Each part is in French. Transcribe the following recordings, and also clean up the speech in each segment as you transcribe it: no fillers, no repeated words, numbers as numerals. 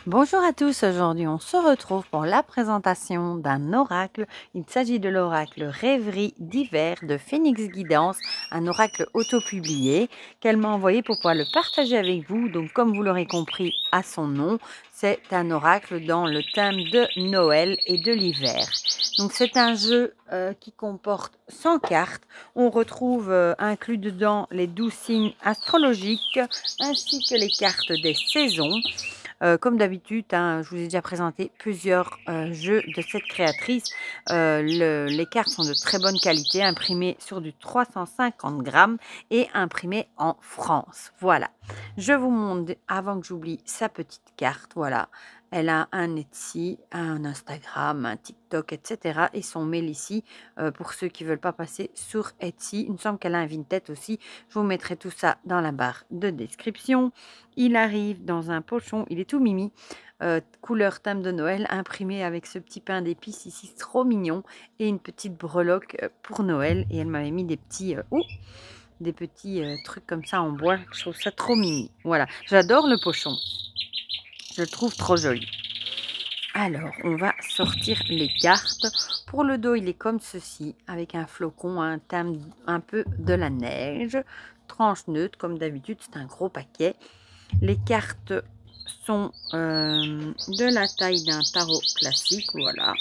Bonjour à tous, aujourd'hui on se retrouve pour la présentation d'un oracle. Il s'agit de l'oracle Rêverie d'hiver de Phoenix Guidance, un oracle auto-publié qu'elle m'a envoyé pour pouvoir le partager avec vous. Donc comme vous l'aurez compris à son nom, c'est un oracle dans le thème de Noël et de l'hiver. Donc c'est un jeu qui comporte 100 cartes. On retrouve inclus dedans les 12 signes astrologiques ainsi que les cartes des saisons. Comme d'habitude, hein, je vous ai déjà présenté plusieurs jeux de cette créatrice. Les cartes sont de très bonne qualité, imprimées sur du 350 grammes et imprimées en France. Voilà. Je vous montre, avant que j'oublie, sa petite carte. Voilà. Elle a un Etsy, un Instagram, un TikTok, etc. Et son mail ici, pour ceux qui ne veulent pas passer sur Etsy. Il me semble qu'elle a un Vinted aussi. Je vous mettrai tout ça dans la barre de description. Il arrive dans un pochon, il est tout mimi, couleur thème de Noël, imprimé avec ce petit pain d'épices ici, trop mignon, et une petite breloque pour Noël. Et elle m'avait mis des petits, trucs comme ça en bois. Je trouve ça trop mimi. Voilà, j'adore le pochon. Je le trouve trop joli. Alors, on va sortir les cartes. Pour le dos, il est comme ceci, avec un flocon, un thème un peu de la neige. Tranche neutre, comme d'habitude, c'est un gros paquet. Les cartes sont de la taille d'un tarot classique, voilà,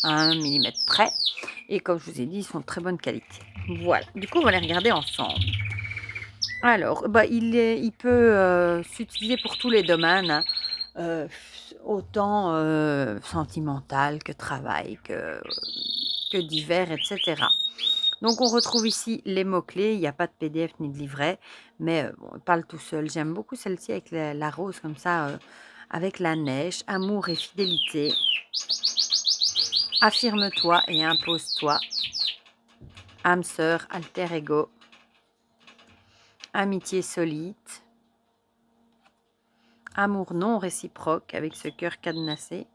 à 1 mm près. Et comme je vous ai dit, ils sont de très bonne qualité. Voilà, du coup, on va les regarder ensemble. Alors, il peut s'utiliser pour tous les domaines, hein, autant sentimental que travail, que divers, etc. Donc, on retrouve ici les mots-clés. Il n'y a pas de PDF ni de livret, mais bon, il parle tout seul. J'aime beaucoup celle-ci avec la rose comme ça, avec la neige. Amour et fidélité. Affirme-toi et impose-toi. Âme sœur, alter ego. Amitié solide. Amour non réciproque avec ce cœur cadenassé.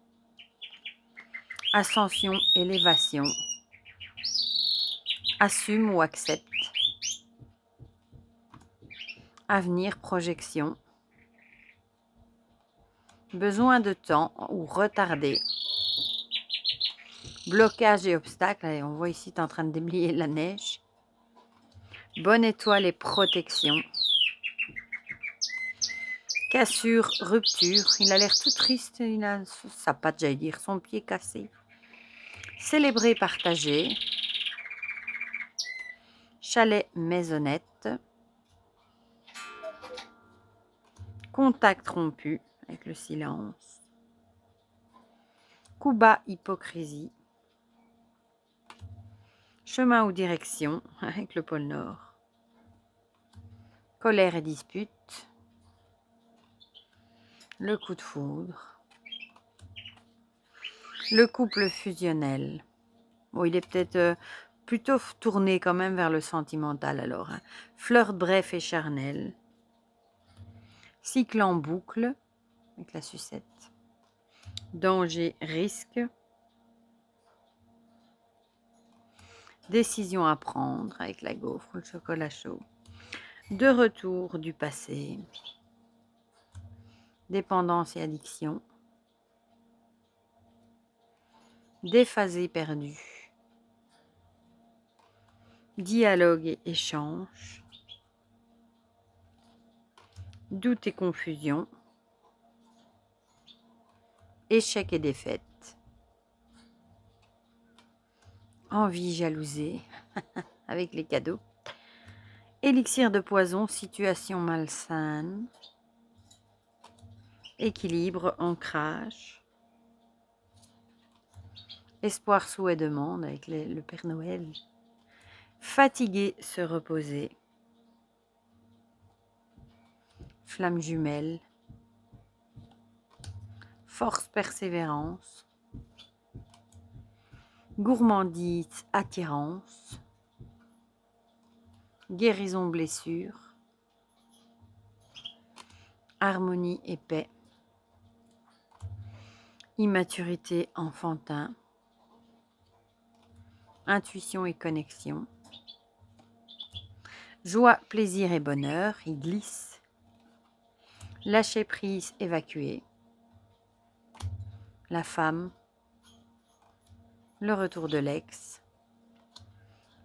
Ascension, élévation. Assume ou accepte. Avenir, projection. Besoin de temps ou retardé. Blocage et obstacles. Allez, on voit ici, tu es en train de déblayer la neige. Bonne étoile et protection. Cassure, rupture. Il a l'air tout triste. Il a sa patte, j'allais dire, son pied cassé. Célébrer, partager. Chalet, maisonnette. Contact rompu avec le silence. Coup bas, hypocrisie. Chemin ou direction avec le pôle Nord. Colère et dispute. Le coup de foudre. Le couple fusionnel. Bon, il est peut-être plutôt tourné quand même vers le sentimental alors. Hein. Flirt bref et charnel. Cycle en boucle avec la sucette. Danger, risque. Décision à prendre avec la gaufre, le chocolat chaud. De retour du passé. Dépendance et addiction. Déphasé perdu. Dialogue et échange. Doute et confusion. Échec et défaite. Envie jalousée avec les cadeaux. Élixir de poison, situation malsaine. Équilibre, ancrage. Espoir, souhait, demande avec le Père Noël. Fatigué, se reposer. Flamme jumelle. Force, persévérance. Gourmandise, attirance. Guérison, blessure. Harmonie et paix. Immaturité, enfantin. Intuition et connexion. Joie, plaisir et bonheur, il glisse. Lâcher prise, évacuer. la femme, le retour de l'ex,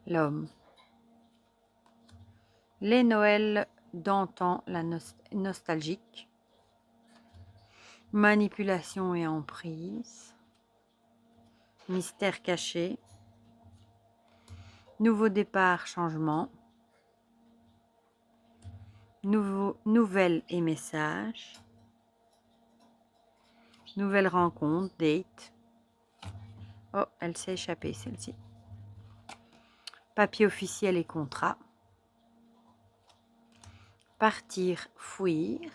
l'homme. Les Noëls d'antan, la nostalgique, manipulation et emprise, mystère caché, nouveau départ, changement, nouvelles et messages, nouvelle rencontre, date. Oh, elle s'est échappée celle-ci. Papier officiel et contrat. Partir, fuir.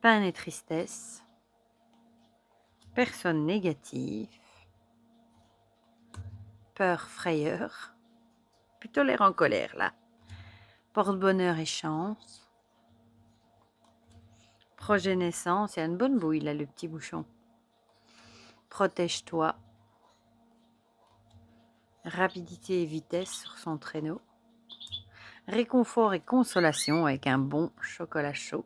Peine et tristesse. Personne négative. Peur, frayeur. Plutôt l'air en colère là. Porte-bonheur et chance. Projet naissance. Il y a une bonne bouille là, le petit bouchon. Protège-toi. Rapidité et vitesse sur son traîneau. Réconfort et consolation avec un bon chocolat chaud.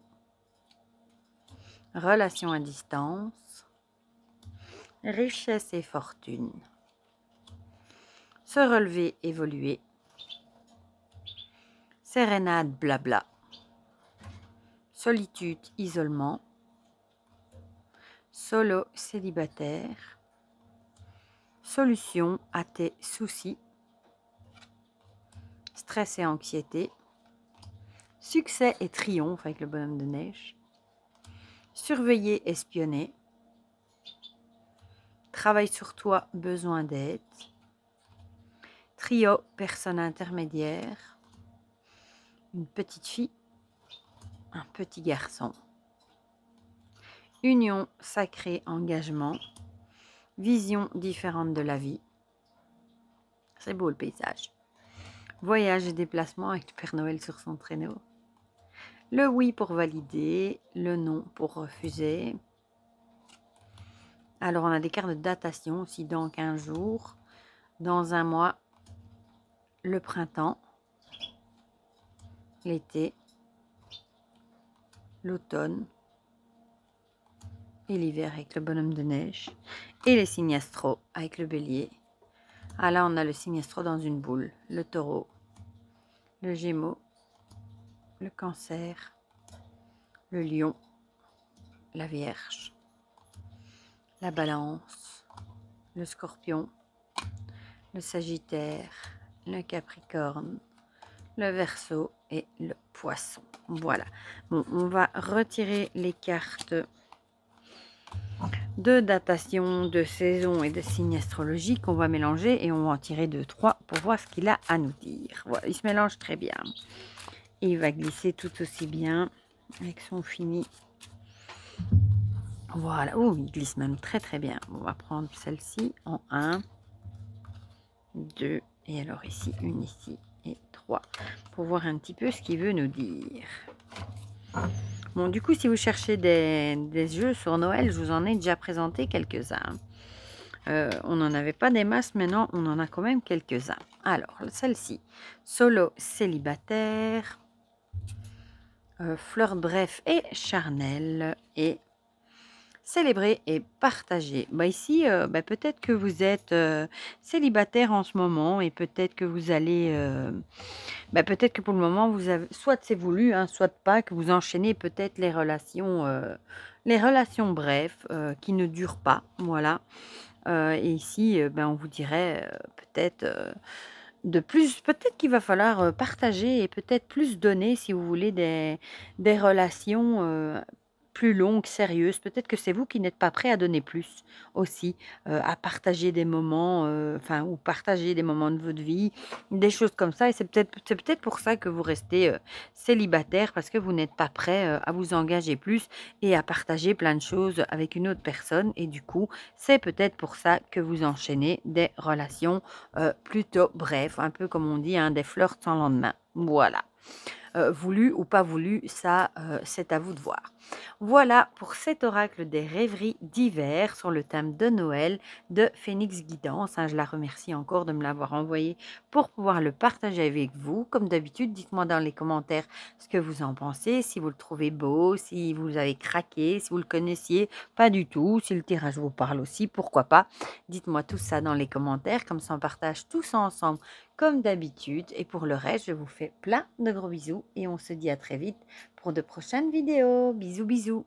Relation à distance. Richesse et fortune. Se relever, évoluer. Sérénade, blabla. Solitude, isolement. Solo, célibataire. Solution à tes soucis. Stress et anxiété. Succès et triomphe avec le bonhomme de neige. Surveiller, espionner. Travail sur toi, besoin d'aide. Trio, personne intermédiaire. Une petite fille. Un petit garçon. Union, sacrée, engagement. Vision différente de la vie. C'est beau le paysage. Voyage et déplacement avec le Père Noël sur son traîneau. Le oui pour valider, le non pour refuser. Alors on a des cartes de datation aussi dans 15 jours, dans un mois, le printemps, l'été, l'automne et l'hiver avec le bonhomme de neige et les signes astro avec le bélier. Ah là on a le signe astro dans une boule, le taureau, le gémeaux, le cancer, le lion, la vierge, la balance, le scorpion, le sagittaire, le capricorne, le verseau et le poisson. Voilà. Bon, on va retirer les cartes de datation, de saison et de signes astrologiques. On va mélanger et on va en tirer 2-3 pour voir ce qu'il a à nous dire. Voilà, il se mélange très bien. Et il va glisser tout aussi bien avec son fini. Voilà. Oh, il glisse même très très bien. On va prendre celle-ci en 1, 2 et alors ici, une ici et 3 pour voir un petit peu ce qu'il veut nous dire. Bon, du coup, si vous cherchez des jeux sur Noël, je vous en ai déjà présenté quelques-uns. On n'en avait pas des masses, maintenant on en a quand même quelques-uns. Alors, celle-ci, solo célibataire, fleur bref et charnel, et célébrer et partager. Bah ici, peut-être que vous êtes célibataire en ce moment et peut-être que vous allez... peut-être que pour le moment, vous avez, soit c'est voulu, hein, soit pas, que vous enchaînez peut-être les relations brèves qui ne durent pas. Voilà. Et ici, on vous dirait peut-être de plus, peut-être qu'il va falloir partager et peut-être plus donner si vous voulez des relations plus longues, sérieuses. Peut-être que c'est vous qui n'êtes pas prêt à donner plus aussi, à partager des moments, ou partager des moments de votre vie, des choses comme ça. Et c'est peut-être pour ça que vous restez célibataire, parce que vous n'êtes pas prêt à vous engager plus et à partager plein de choses avec une autre personne. Et du coup, c'est peut-être pour ça que vous enchaînez des relations plutôt brèves, un peu comme on dit, hein, des flirts sans lendemain. Voilà. voulu ou pas voulu, ça c'est à vous de voir. Voilà pour cet oracle des rêveries d'hiver sur le thème de Noël de Phénix Guidance, hein. Je la remercie encore de me l'avoir envoyé pour pouvoir le partager avec vous. Comme d'habitude, dites-moi dans les commentaires ce que vous en pensez, si vous le trouvez beau, si vous avez craqué, si vous le connaissiez, pas du tout, si le tirage vous parle aussi, pourquoi pas. Dites-moi tout ça dans les commentaires, comme ça on partage tous ensemble comme d'habitude. Et pour le reste, je vous fais plein de gros bisous et on se dit à très vite pour de prochaines vidéos. Bisous, bisous.